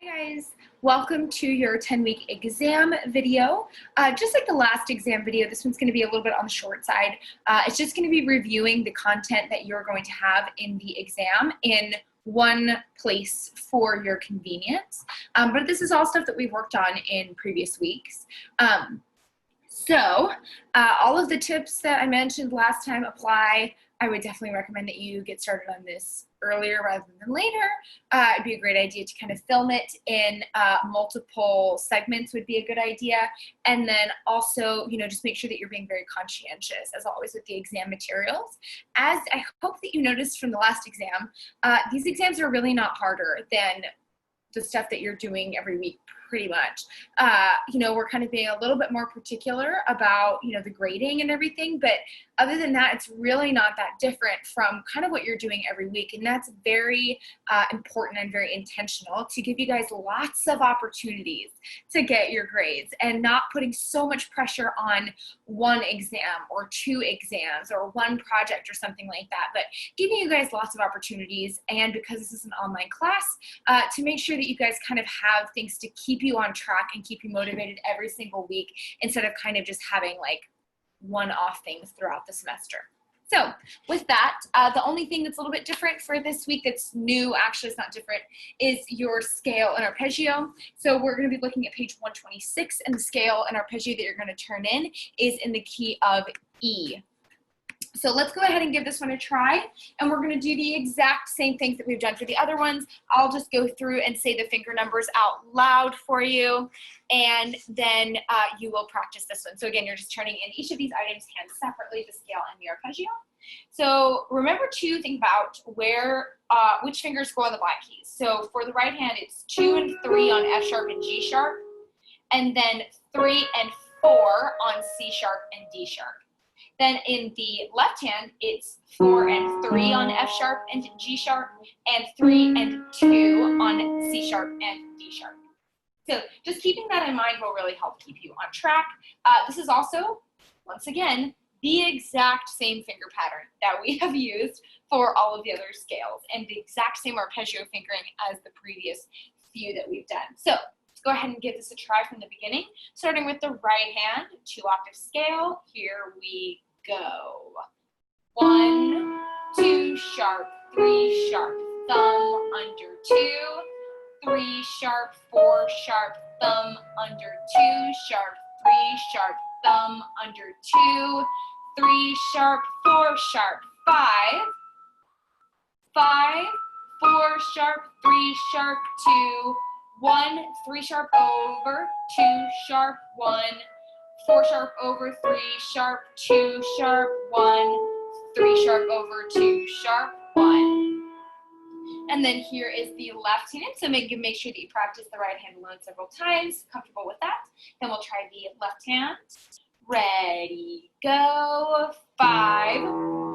Hey guys, welcome to your 10-week exam video. Just like the last exam video, this one's going to be a little bit on the short side. It's just going to be reviewing the content that you're going to have in the exam in one place for your convenience. But this is all stuff that we've worked on in previous weeks. All of the tips that I mentioned last time apply. I would definitely recommend that you get started on this earlier rather than later. It'd be a great idea to kind of film it in multiple segments would be a good idea. And then also, just make sure that you're being very conscientious, as always, with the exam materials. As I hope that you noticed from the last exam, these exams are really not harder than the stuff that you're doing every week, pretty much. We're kind of being a little bit more particular about, the grading and everything, but other than that, it's really not that different from kind of what you're doing every week. And that's very important and very intentional to give you guys lots of opportunities to get your grades and not putting so much pressure on one exam or two exams or one project or something like that, but giving you guys lots of opportunities. And because this is an online class, to make sure that you guys kind of have things to keep you on track and keep you motivated every single week instead of kind of just having like one-off things throughout the semester. So with that, the only thing that's a little bit different for this week that's new, actually it's not different, is your scale and arpeggio. So we're going to be looking at page 126, and the scale and arpeggio that you're going to turn in is in the key of E. So let's go ahead and give this one a try, and we're going to do the exact same things that we've done for the other ones. I'll just go through and say the finger numbers out loud for you, and then you will practice this one. So again, you're just turning in each of these items hands separately, the scale and the arpeggio. So remember to think about which fingers go on the black keys. So for the right hand, it's 2 and 3 on F sharp and G sharp, and then 3 and 4 on C sharp and D sharp. Then in the left hand, it's 4 and 3 on F sharp and G sharp, and 3 and 2 on C sharp and D sharp. So just keeping that in mind will really help keep you on track. This is also, once again, the exact same finger pattern that we have used for all of the other scales, and the exact same arpeggio fingering as the previous few that we've done. So let's go ahead and give this a try from the beginning, starting with the right hand, 2-octave scale. Here we go. 1, 2 sharp, 3 sharp, thumb under 2, 3 sharp, 4 sharp, thumb under 2 sharp, 3 sharp, thumb under 2, 3 sharp, 4 sharp, 5, 5, 4 sharp, 3 sharp, 2, 1, 3 sharp over, 2 sharp, 1, 4 sharp over, 3 sharp, 2 sharp, 1, 3 sharp over, 2 sharp, 1. And then here is the left hand. So make sure that you practice the right hand alone several times. Comfortable with that. Then we'll try the left hand. Ready, go. 5,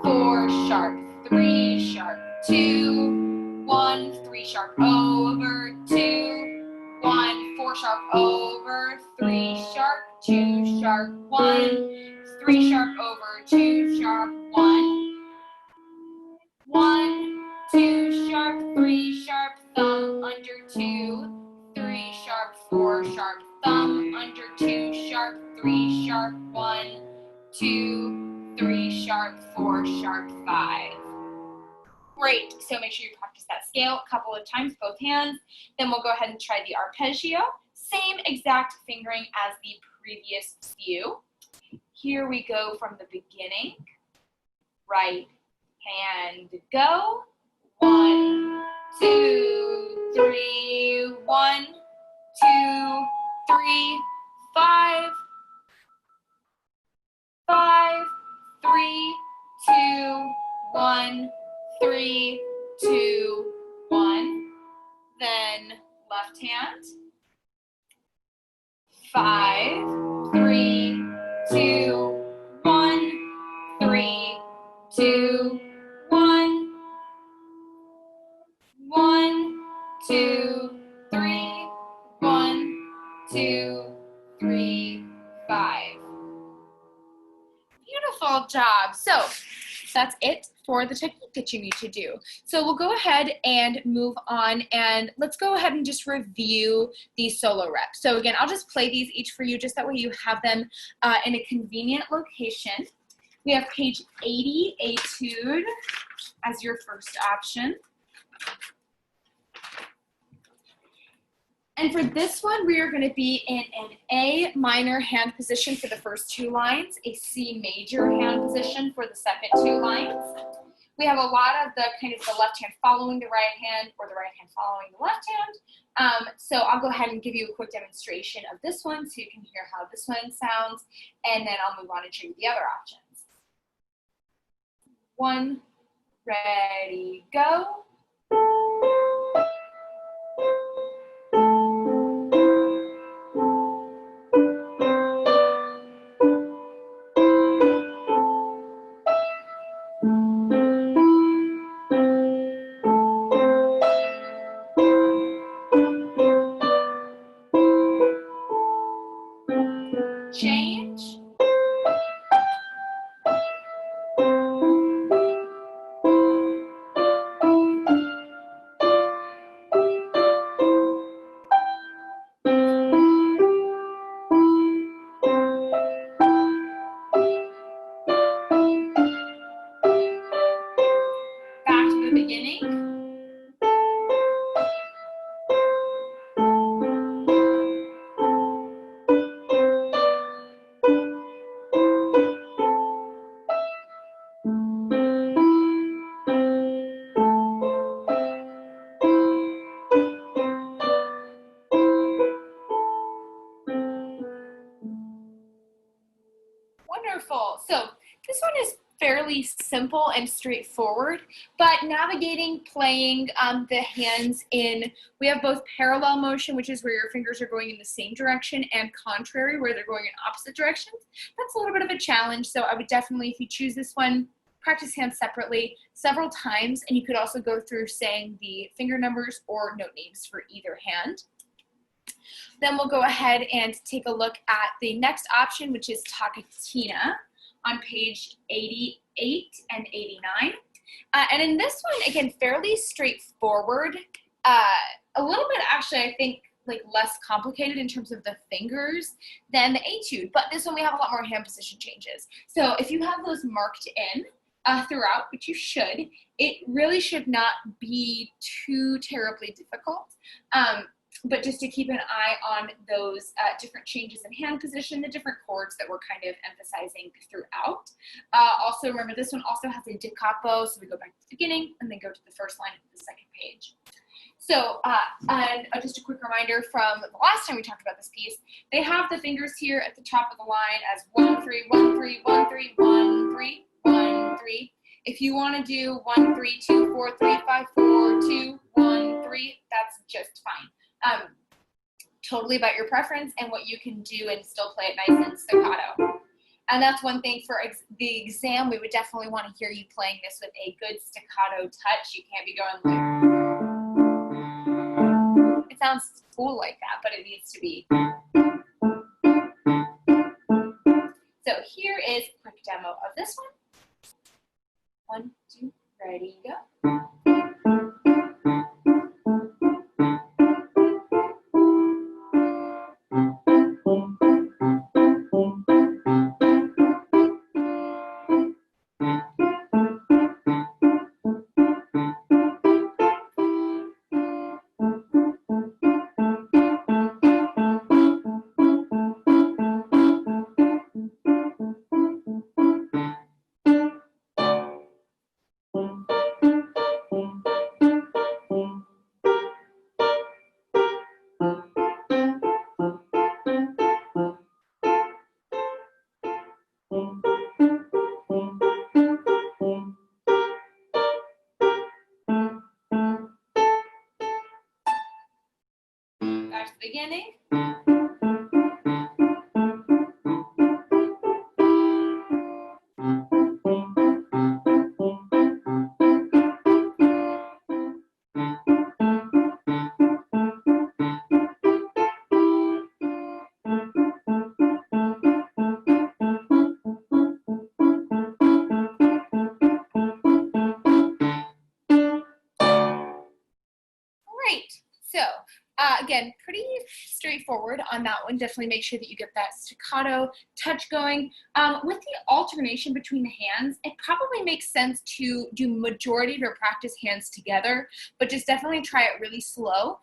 4 sharp, 3 sharp, 2, 1, 3 sharp over, 2, 1, 4 sharp over, 3 sharp, 2 sharp, 1, 3 sharp over, 2 sharp, 1, 1, 2 sharp, 3 sharp, thumb under 2, 3 sharp, 4 sharp, thumb under 2 sharp, 3 sharp, 1, 2, 3 sharp, 4 sharp, 5. Great, so make sure you practice that scale a couple of times, both hands. Then we'll go ahead and try the arpeggio. Same exact fingering as the previous few. Here we go from the beginning. Right hand, go. 1, 2, 3, 1, 2, 3, 5, 5, 3, 2, 1, 3, 2, 1. Then left hand. 5, 3, 2, 1, 3, 2, 1, 1, 2, 3, 1, 2, 3, 5. Beautiful job. So that's it for the technique that you need to do. So we'll go ahead and move on, and let's go ahead and just review these solo reps. So again, I'll just play these each for you just that way you have them in a convenient location. We have page 80, Etude, as your first option. And for this one, we are going to be in an A minor hand position for the first 2 lines, a C major hand position for the second 2 lines. We have a lot of the kind of the left hand following the right hand or the right hand following the left hand. So I'll go ahead and give you a quick demonstration of this one so you can hear how this one sounds, and then I'll move on and show you the other options. 1, ready, go. Change. Back to the beginning. Wonderful. So this one is fairly simple and straightforward, but navigating, playing the hands in, we have both parallel motion, which is where your fingers are going in the same direction, and contrary, where they're going in opposite directions. That's a little bit of a challenge, so I would definitely, if you choose this one, practice hands separately several times, and you could also go through saying the finger numbers or note names for either hand. Then we'll go ahead and take a look at the next option, which is Toccatina on page 88 and 89. And in this one, again, fairly straightforward. A little bit, actually, I think, like less complicated in terms of the fingers than the Etude. But this one, we have a lot more hand position changes. So if you have those marked in throughout, which you should, it really should not be too terribly difficult. But just to keep an eye on those different changes in hand position, the different chords that we're kind of emphasizing throughout. Also, remember this one also has a da capo, so we go back to the beginning and then go to the first line of the second page. So and just a quick reminder from the last time we talked about this piece, they have the fingers here at the top of the line as 1, 3, 1, 3, 1, 3, 1, 3, 1, 3. If you want to do 1, 3, 2, 4, 3, 5, 4, 2, 1, 3, that's just fine. Totally about your preference and what you can do and still play it nice and staccato. And that's one thing for the exam, we would definitely want to hear you playing this with a good staccato touch. You can't be going like, it sounds cool like that, but it needs to be. So here is a quick demo of this one. 1, 2, ready, go. Back to the beginning. Again, pretty straightforward on that one. Definitely make sure that you get that staccato touch going. With the alternation between the hands, it probably makes sense to do majority of your practice hands together, but just definitely try it really slow.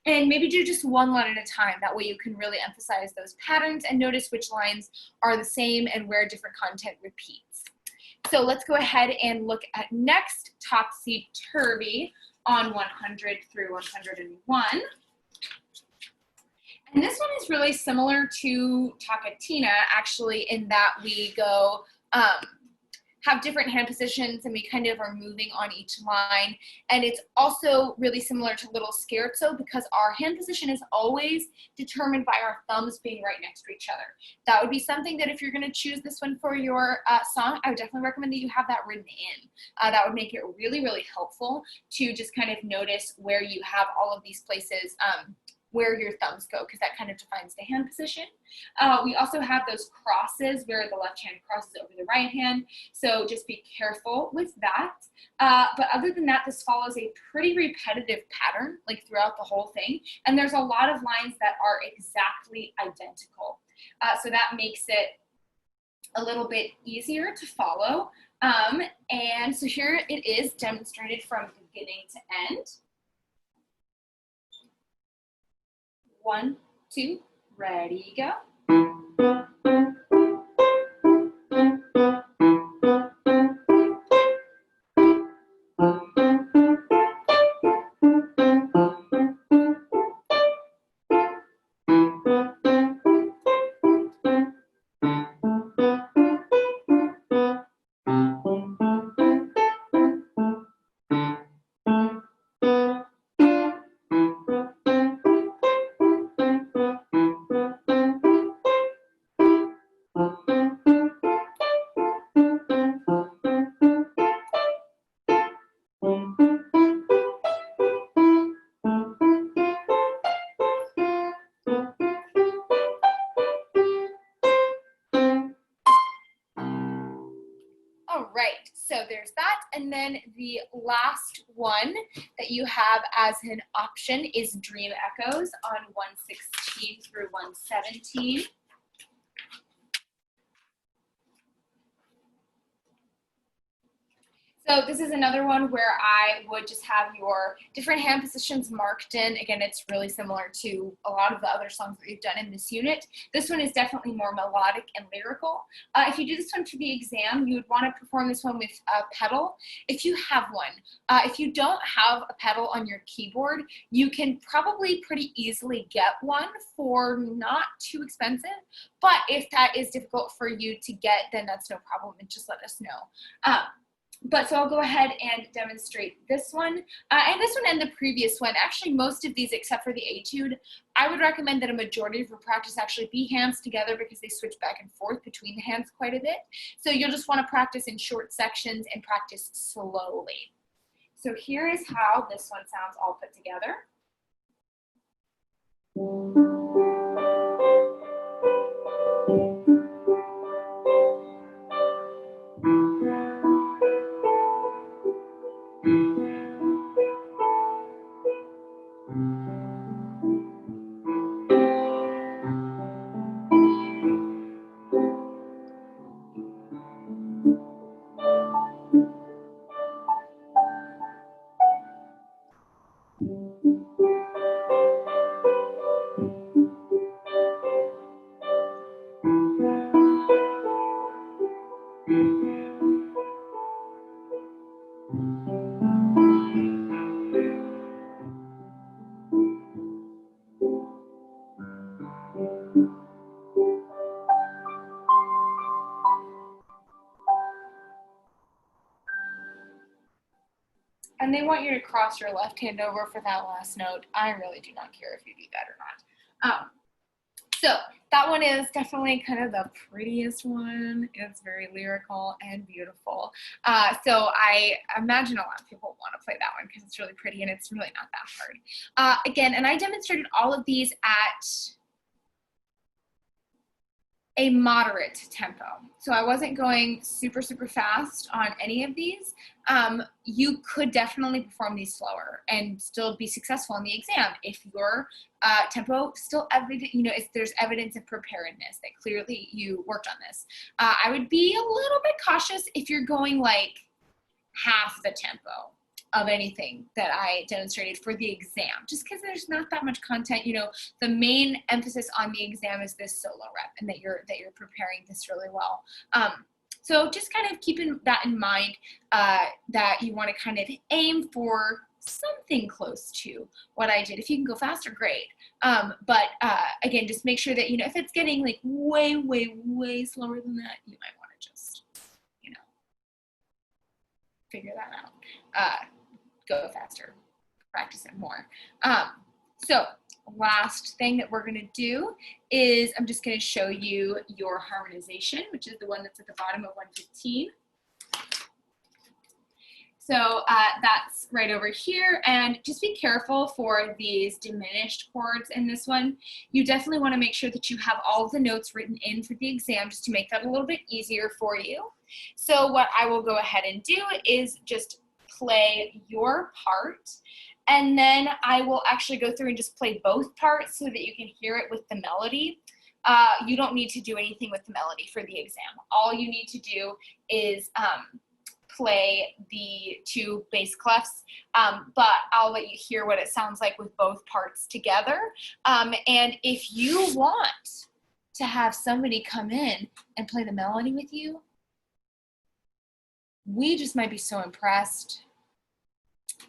And maybe do just one line at a time. That way you can really emphasize those patterns and notice which lines are the same and where different content repeats. So let's go ahead and look at next topsy-turvy on 100 through 101. And this one is really similar to Tocatina, actually, in that we go have different hand positions and we kind of are moving on each line. And it's also really similar to Little Scherzo because our hand position is always determined by our thumbs being right next to each other. That would be something that if you're going to choose this one for your song, I would definitely recommend that you have that written in. That would make it really, really helpful to just kind of notice where you have all of these places where your thumbs go, because that kind of defines the hand position. We also have those crosses where the left hand crosses over the right hand, so just be careful with that. But other than that, this follows a pretty repetitive pattern, like throughout the whole thing, and there's a lot of lines that are exactly identical. So that makes it a little bit easier to follow. And so here it is demonstrated from beginning to end. 1, 2, ready, go. All right, so there's that, and then the last one that you have as an option is Dream Echoes on 116 through 117. So this is another one where I would just have your different hand positions marked in. Again, it's really similar to a lot of the other songs that we've done in this unit. This one is definitely more melodic and lyrical. If you do this one for the exam, you would want to perform this one with a pedal if you have one. If you don't have a pedal on your keyboard, you can probably pretty easily get one for not too expensive. But if that is difficult for you to get, then that's no problem, and just let us know. So I'll go ahead and demonstrate this one, and this one and the previous one. Actually, most of these, except for the etude, I would recommend that a majority of your practice actually be hands together because they switch back and forth between the hands quite a bit. So you'll just want to practice in short sections and practice slowly. So here is how this one sounds all put together. And they want you to cross your left hand over for that last note. I really do not care if you do that or not. So that one is definitely kind of the prettiest one. It's very lyrical and beautiful. So I imagine a lot of people want to play that one because it's really pretty and it's really not that hard. Again, and I demonstrated all of these a moderate tempo. So I wasn't going super, super fast on any of these. You could definitely perform these slower and still be successful in the exam if your tempo still evident, if there's evidence of preparedness that clearly you worked on this. I would be a little bit cautious if you're going like half the tempo of anything that I demonstrated for the exam, just because there's not that much content. The main emphasis on the exam is this solo rep and that you're preparing this really well. So just kind of keeping that in mind, that you want to kind of aim for something close to what I did. If you can go faster, great. But again, just make sure that, if it's getting like way, way, way slower than that, you might want to just, figure that out. Go faster, practice it more. So last thing that we're going to do is I'm just going to show you your harmonization, which is the one that's at the bottom of 115. So that's right over here, and just be careful for these diminished chords in this one. You definitely want to make sure that you have all of the notes written in for the exam just to make that a little bit easier for you. So what I will go ahead and do is just play your part, and then I will actually go through and just play both parts so that you can hear it with the melody. You don't need to do anything with the melody for the exam. All you need to do is play the two bass clefs, but I'll let you hear what it sounds like with both parts together. And if you want to have somebody come in and play the melody with you, we just might be so impressed.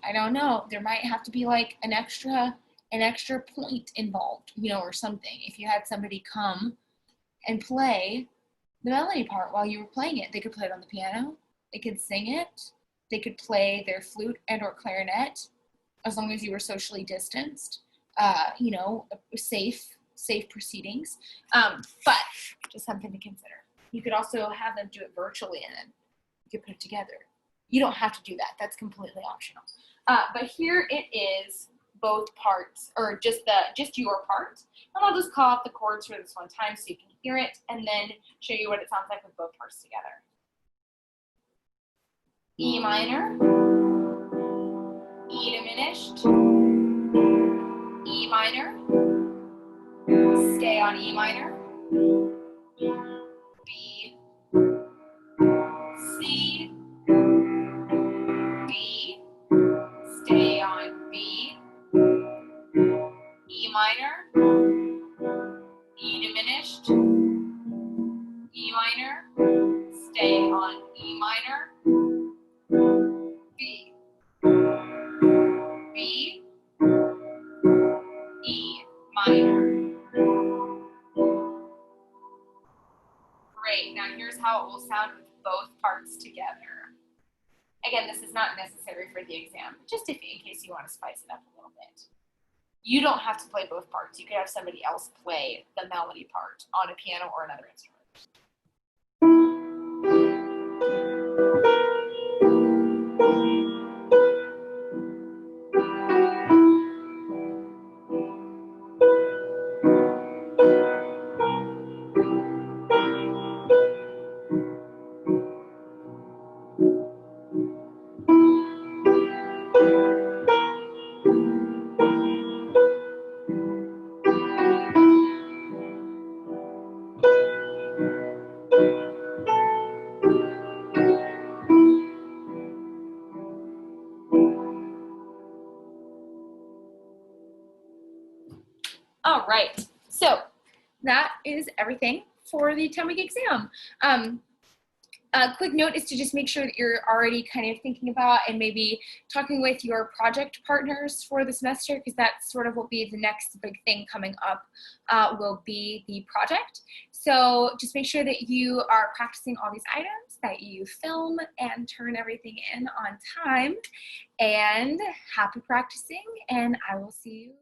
I don't know, there might have to be like an extra point involved, or something. If you had somebody come and play the melody part while you were playing it, they could play it on the piano, they could sing it, they could play their flute and or clarinet, as long as you were socially distanced, safe proceedings. But just something to consider. You could also have them do it virtually and then you could put it together. You don't have to do that. That's completely optional. But here it is, both parts, or just your part. And I'll just call out the chords for this one time so you can hear it, and then show you what it sounds like with both parts together. E minor, E diminished, E minor, stay on E minor, B, C, D, stay on B, E minor, E diminished, E minor, stay on E minor, B, B, E minor. Great, now here's how it will sound with both parts together. Again, this is not necessary for the exam, just in case you want to spice it up a little bit. You don't have to play both parts. You could have somebody else play the melody part on a piano or another instrument. All right, so that is everything for the atomic exam. A quick note is to just make sure that you're already kind of thinking about and maybe talking with your project partners for the semester, because that's sort of will be the next big thing coming up, will be the project. So just make sure that you are practicing all these items, that you film and turn everything in on time, and happy practicing, and I will see you